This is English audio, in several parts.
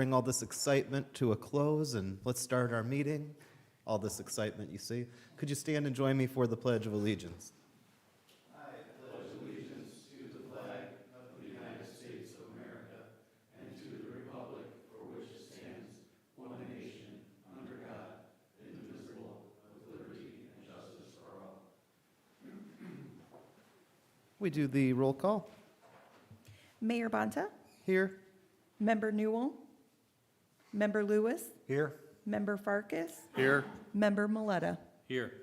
bring all this excitement to a close and let's start our meeting. All this excitement you see. Could you stand and join me for the Pledge of Allegiance? We do the roll call. Mayor Bonta, Here. Member Newell, Member Lewis, Here. Member Farkas, Here. Member Maleta. Here.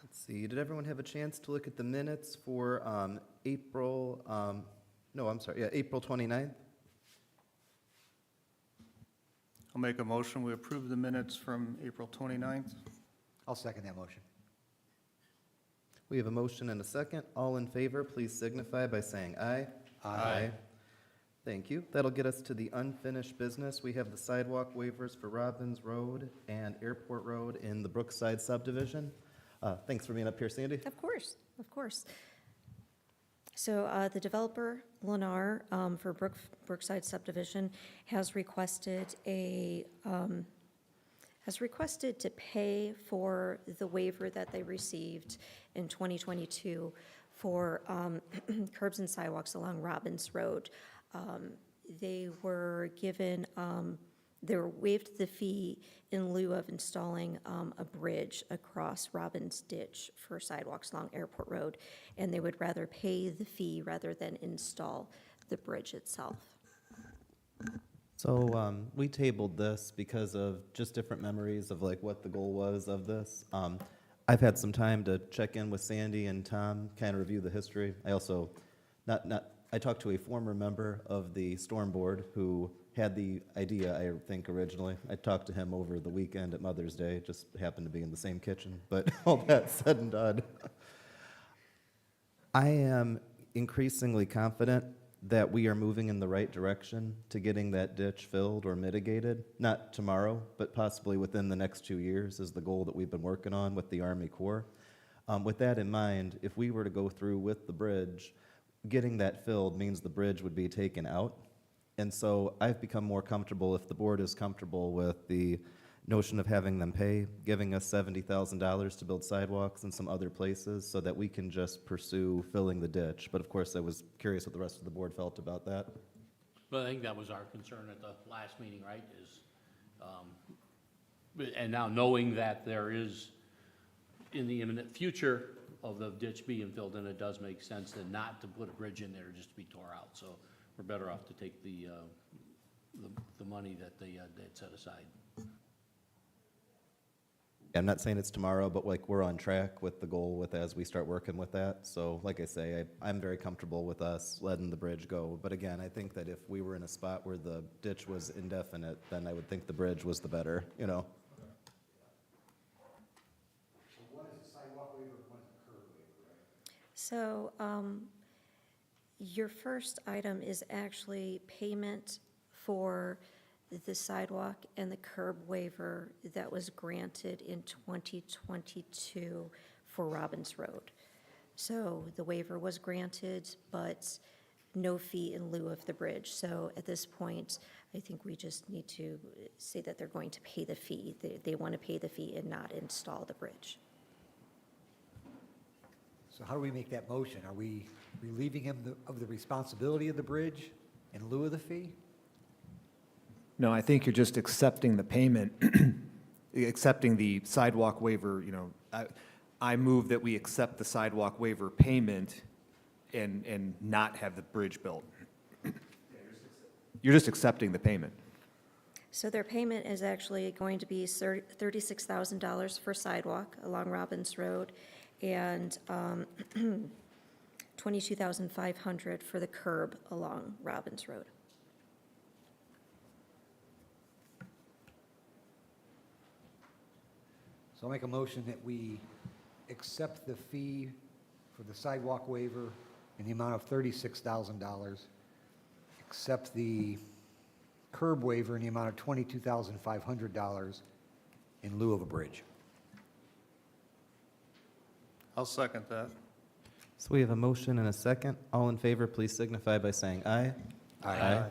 Let's see, did everyone have a chance to look at the minutes for April 29th? I'll make a motion. We approve the minutes from April 29th. I'll second that motion. We have a motion and a second. All in favor, please signify by saying aye. Aye. Thank you. That'll get us to the unfinished business. We have the sidewalk waivers for Robbins Road and Airport Road in the Brookside subdivision. Thanks for being up here, Sandy. Of course, of course. So the developer, Lennar, for Brookside subdivision, has requested to pay for the waiver that they received in 2022 for curbs and sidewalks along Robbins Road. They were given, they were waived the fee in lieu of installing a bridge across Robbins Ditch for sidewalks along Airport Road, and they would rather pay the fee rather than install the bridge itself. So we tabled this because of just different memories of like what the goal was of this. I've had some time to check in with Sandy and Tom, kind of review the history. I also, I talked to a former member of the Storm Board who had the idea, I think, originally. I talked to him over the weekend at Mother's Day, just happened to be in the same kitchen, but all that said and done. I am increasingly confident that we are moving in the right direction to getting that ditch filled or mitigated. Not tomorrow, but possibly within the next 2 years is the goal that we've been working on with the Army Corps. With that in mind, if we were to go through with the bridge, getting that filled means the bridge would be taken out. And so I've become more comfortable, if the board is comfortable with the notion of having them pay, giving us $70,000 to build sidewalks in some other places so that we can just pursue filling the ditch. But of course, I was curious what the rest of the board felt about that. Well, I think that was our concern at the last meeting, right, and now knowing that there is, in the imminent future of the ditch being filled in, it does make sense then not to put a bridge in there just to be tore out. So we're better off to take the money that they had set aside. I'm not saying it's tomorrow, but like we're on track with the goal with as we start working with that. So like I say, I'm very comfortable with us letting the bridge go. But again, I think that if we were in a spot where the ditch was indefinite, then I would think the bridge was the better, you know. So one is the sidewalk waiver, one is the curb waiver, right? So your first item is actually payment for the sidewalk and the curb waiver that was granted in 2022 for Robbins Road. So the waiver was granted, but no fee in lieu of the bridge. So at this point, I think we just need to say that they're going to pay the fee. They want to pay the fee and not install the bridge. So how do we make that motion? Are we relieving him of the responsibility of the bridge in lieu of the fee? No, I think you're just accepting the payment, accepting the sidewalk waiver, you know. I move that we accept the sidewalk waiver payment and not have the bridge built. You're just accepting the payment. So their payment is actually going to be $36,000 for sidewalk along Robbins Road and $22,500 for the curb along Robbins Road. So I'll make a motion that we accept the fee for the sidewalk waiver in the amount of $36,000, accept the curb waiver in the amount of $22,500 in lieu of a bridge. I'll second that. So we have a motion and a second. All in favor, please signify by saying aye. Aye.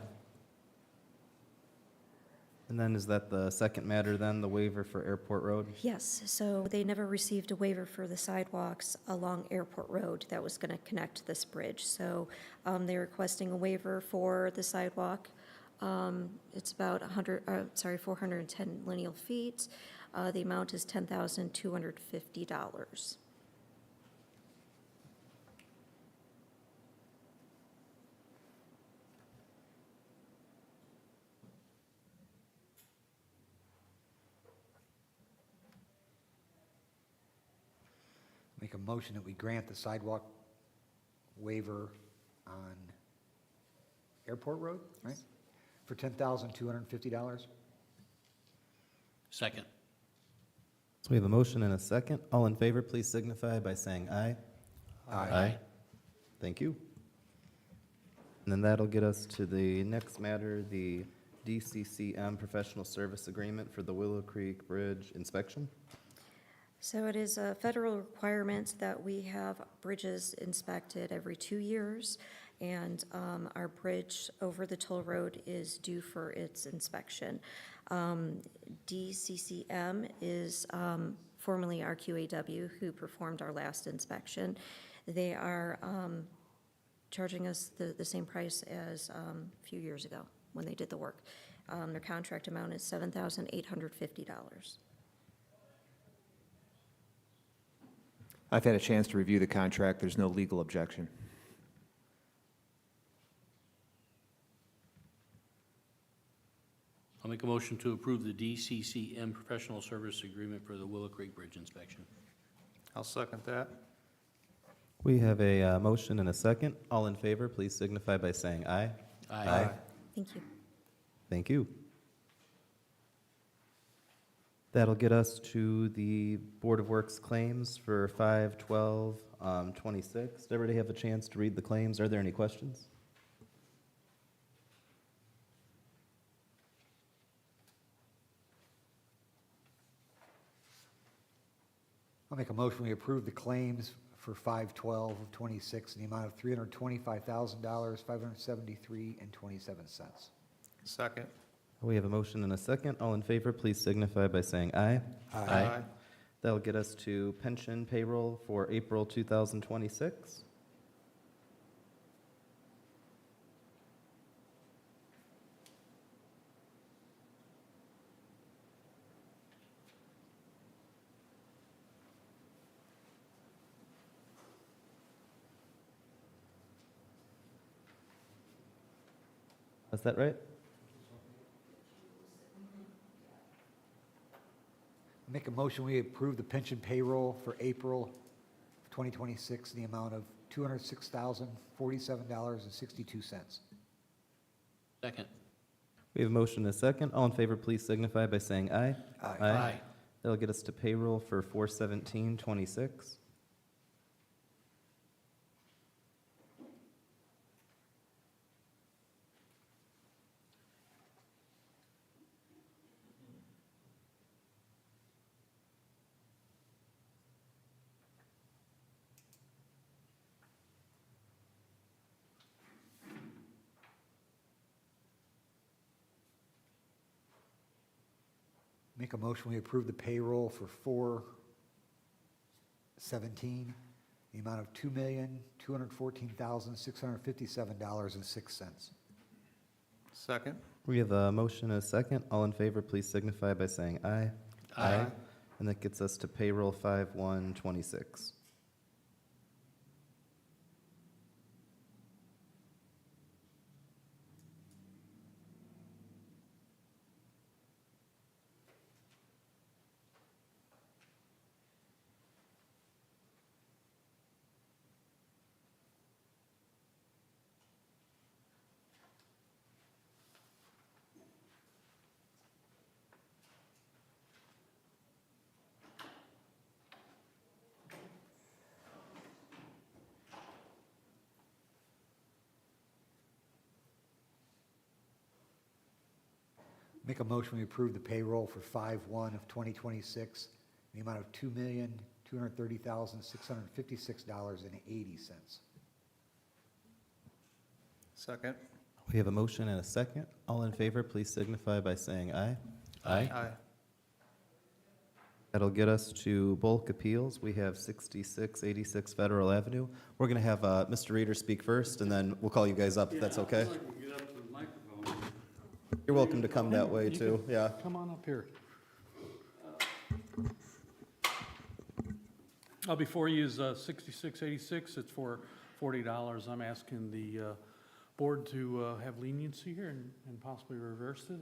And then is that the second matter then, the waiver for Airport Road? Yes, so they never received a waiver for the sidewalks along Airport Road that was going to connect this bridge. So they're requesting a waiver for the sidewalk. It's about 410 lineal feet. The amount is $10,250. Make a motion that we grant the sidewalk waiver on Airport Road, right? For $10,250. Second. So we have a motion and a second. All in favor, please signify by saying aye. Thank you. And then that'll get us to the next matter, the DCCM Professional Service Agreement for the Willow Creek Bridge inspection. So it is a federal requirement that we have bridges inspected every 2 years, and our bridge over the toll road is due for its inspection. DCCM is formerly RQAW, who performed our last inspection. They are charging us the same price as a few years ago when they did the work. Their contract amount is $7,850. I've had a chance to review the contract. There's no legal objection. I'll make a motion to approve the DCCM Professional Service Agreement for the Willow Creek Bridge inspection. I'll second that. We have a motion and a second. All in favor, please signify by saying aye. Thank you. Thank you. That'll get us to the Board of Works claims for 5/12/26. Did everybody have a chance to read the claims? Are there any questions? I'll make a motion, we approve the claims for 5/12/26 in the amount of $325,000, $573.27. Second. We have a motion and a second. All in favor, please signify by saying aye. That'll get us to pension payroll for April 2026. Is that right? Make a motion, we approve the pension payroll for April 2026 in the amount of $206,047.62. Second. We have a motion and a second. All in favor, please signify by saying aye. Aye. That'll get us to payroll for 4/17/26. Make a motion, we approve the payroll for 4/17, the amount of $2,214,657.06. Second. We have a motion and a second. All in favor, please signify by saying aye. And that gets us to payroll 5/1/26. Make a motion, we approve the payroll for 5/1/2026, in the amount of $2,230,656.80. Second. We have a motion and a second. All in favor, please signify by saying aye. Aye. Aye. That'll get us to bulk appeals. We have 6686 Federal Avenue. We're going to have Mr. Reader speak first, and then we'll call you guys up if that's okay. You're welcome to come that way, too. Yeah. Come on up here. Before you is 6686, it's for $40. I'm asking the board to have leniency here and possibly reverse it.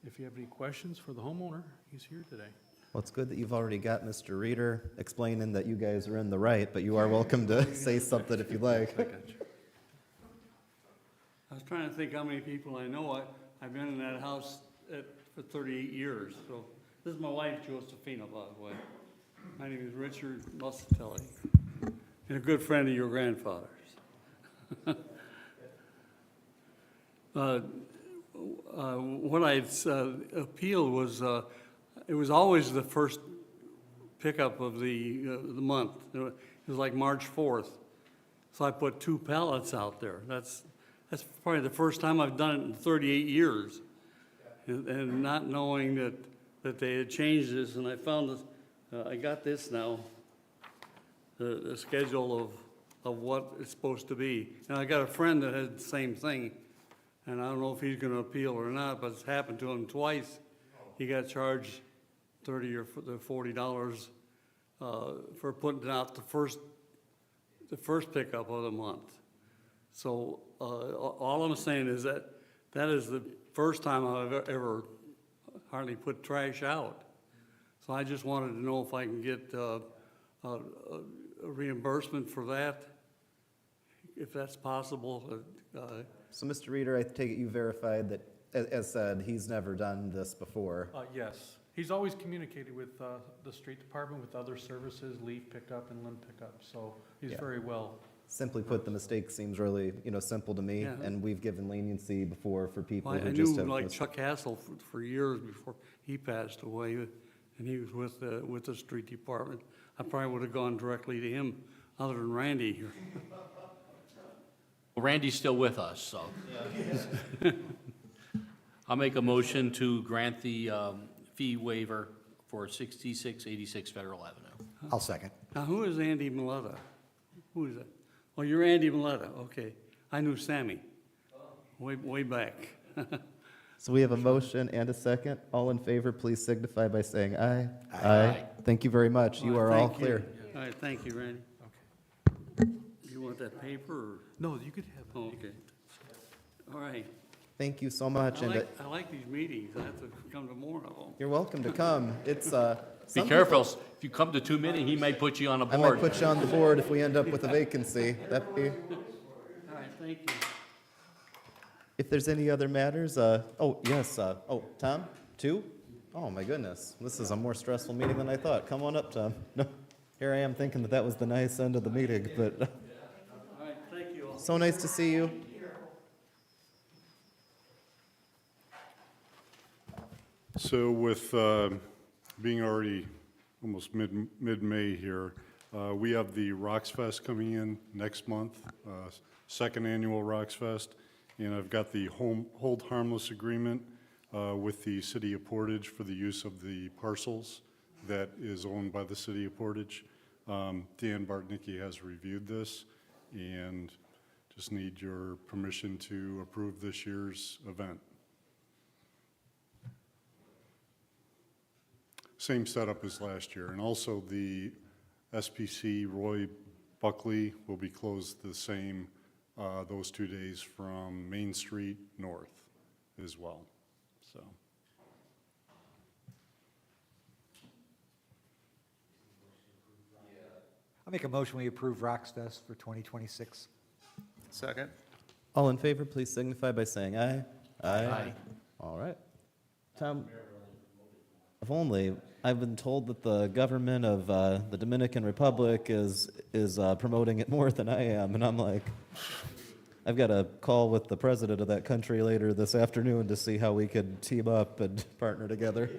If you have any questions for the homeowner, he's here today. Well, it's good that you've already got Mr. Reader explaining that you guys are in the right, but you are welcome to say something if you'd like. I got you. I was trying to think how many people I know. I've been in that house for 38 years, so this is my wife, Josephina, by the way. My name is Richard Muscatelli, and a good friend of your grandfather's. What I appealed was, it was always the first pickup of the month. It was like March 4th. So I put 2 pallets out there. That's probably the first time I've done it in 38 years. And not knowing that they had changed this, and I found this, I got this now, the schedule of what it's supposed to be. And I got a friend that had the same thing, and I don't know if he's gonna appeal or not, but it's happened to him twice. He got charged $30 or $40 for putting out the first pickup of the month. So all I'm saying is that is the first time I've ever hardly put trash out. So I just wanted to know if I can get a reimbursement for that, if that's possible. So, Mr. Reader, I take it you verified that, as said, he's never done this before. Yes, he's always communicated with the street department, with other services, leaf pickup and limb pickup, so he's Yeah. very well. Simply put, the mistake seems really, simple to me, Yeah. and we've given leniency before for people Well, who I just knew have. like Chuck Hassel for years before he passed away, and he was with the street department. I probably would have gone directly to him, other than Randy here. Well, Randy's still with us, so. I'll make a motion to grant the fee waiver for 6686 Federal Avenue. I'll second. Now, who is Andy Miletta? Who is that? Oh, you're Andy Miletta, okay. I knew Sammy, way back. So we have a motion and a second. All in favor, please signify by saying aye. Aye. Thank you very much. You All are right, all thank you. clear. All right, thank you, Randy. Okay. You want that paper, or? No, you could have. Oh, okay. All right. Thank you so much. And I like these meetings. I have to come to more of them. you're welcome to come. It's, Be some careful, people- if you come to too many, he may put you on a I might board. put you on the board if we end up with a vacancy. That'd be, All right, thank you. if there's any other matters, yes, Tom, 2? Oh, my goodness. This is a more stressful meeting than I thought. Come on up, Tom. No, here I am thinking that was the nice end of the meeting, but All right, thank you all. so nice to see you. So with being already almost mid-May here, we have the Rocks Fest coming in next month, second annual Rocks Fest, and I've got the hold harmless agreement with the City of Portage for the use of the parcels that is owned by the City of Portage. Dan Bartnicki has reviewed this, and just need your permission to approve this year's event. Same setup as last year, and also the SPC Roy Buckley will be closed the same those 2 days from Main Street north as well, so. I'll make a motion, we approve Rocks Fest for 2026. Second. All in favor, please signify by saying aye. Aye. All right. Tom, if only, I've been told that the government of the Dominican Republic is promoting it more than I am, and I'm like, I've got a call with the president of that country later this afternoon to see how we could team up and partner together.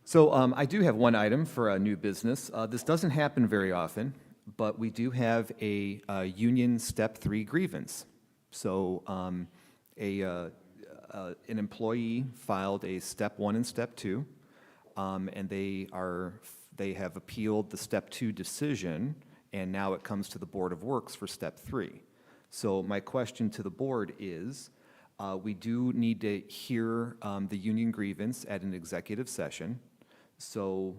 So I do have one item for a new business. This doesn't happen very often. But we do have a union Step 3 grievance. So an employee filed a Step 1 and Step 2, and they have appealed the Step 2 decision, and now it comes to the Board of Works for Step 3. So my question to the board is, we do need to hear the union grievance at an executive session. So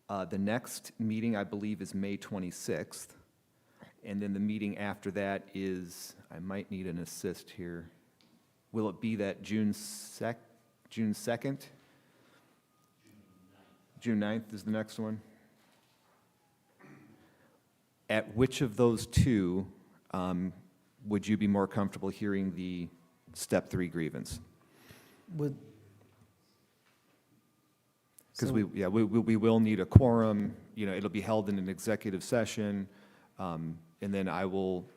the next meeting, I believe, is May 26th. And then the meeting after that is, I might need an assist here. Will it be that June 2nd? June 9th is the next one. At which of those two would you be more comfortable hearing the Step 3 grievance? Would, Because we will need a quorum, it'll be held in an executive session, and then I will,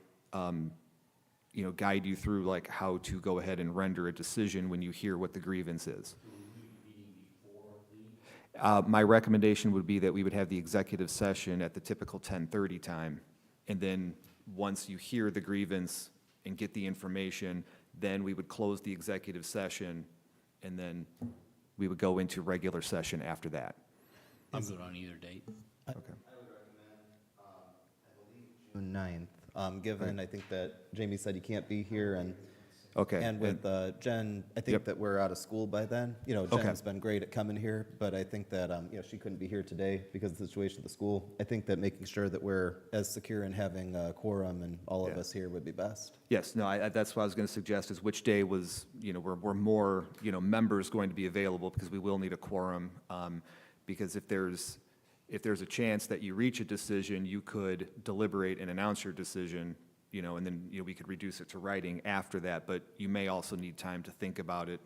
guide you through like how to go ahead and render a decision when you hear what the grievance is. My recommendation would be that we would have the executive session at the typical 10:30 time, and then once you hear the grievance and get the information, then we would close the executive session, and then we would go into regular session after that. I'm good on either date. Okay. June 9th, given, I think that Jamie said you can't be here, and Okay. and with Jen, I think Yep. that we're out of school by then. Okay. Jen's been great at coming here, but I think that, she couldn't be here today because of the situation at the school. I think that making sure that we're as secure in having a quorum and all of Yeah. us here would be best. Yes, no, that's what I was going to suggest, is which day was, were more, members going to be available, because we will need a quorum. Because if there's a chance that you reach a decision, you could deliberate and announce your decision, and then, we could reduce it to writing after that, but you may also need time to think about it,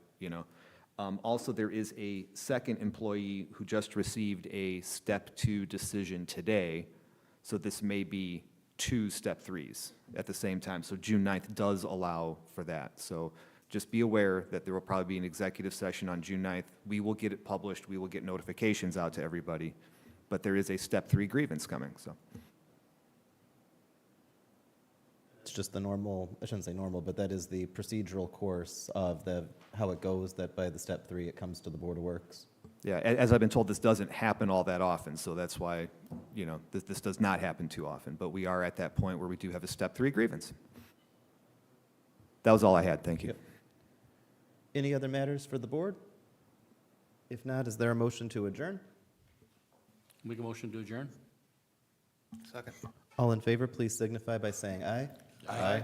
Also, there is a second employee who just received a Step 2 decision today, so this may be 2 Step 3s at the same time. So June 9th does allow for that. So just be aware that there will probably be an executive session on June 9th. We will get it published, we will get notifications out to everybody, but there is a Step 3 grievance coming, so. It's just the normal, I shouldn't say normal, but that is the procedural course of how it goes, that by the Step 3, it comes to the Board of Works. Yeah, as I've been told, this doesn't happen all that often, so that's why, this does not happen too often. But we are at that point where we do have a Step 3 grievance. That was all I had, thank you. Yep. Any other matters for the board? If not, is there a motion to adjourn? Make a motion to adjourn? Second. All in favor, please signify by saying aye. Aye.